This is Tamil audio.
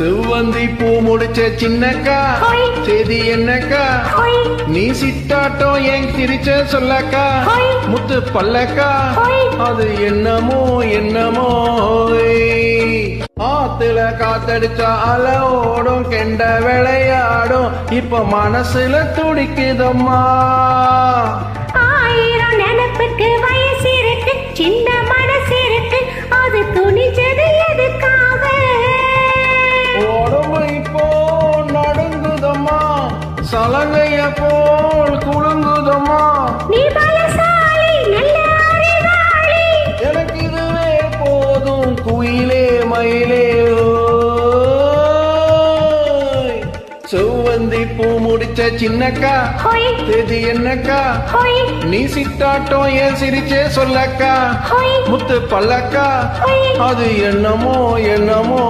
செவ்வந்தி பூ முடிச்ச சின்னக்கா செய்தி என்னக்கா நீ சித்தாட்டம் ஏன் சிரிச்ச சொல்லக்கா முத்து பல்லக்கா அது என்னமோ என்னமோ ஆத்துல காத்தடிச்சா அல ஓடும் கெண்ட விளையாடும் இப்ப மனசுல துடிக்குதம்மா ஆயிரம் நினைப்புக்கு வயசு இருக்கு சின்ன மனசு இருக்கு அது துணிச்சது எதுக்காக உடம்பு இப்போ நடுங்குதம்மா சலங்கைய போல் குலுங்குதம்மா நீ பலசாலி நல்ல அறிவாளி எனக்கு இதுவே போதும் குயிலே மயிலே செவ்வந்தி பூ முடிச்ச சின்னக்கா தேதி என்னக்கா நீ சித்தாட்டம் ஏன் சிரிச்சே சொல்லக்கா முத்து பல்லக்கா அது என்னமோ என்னமோ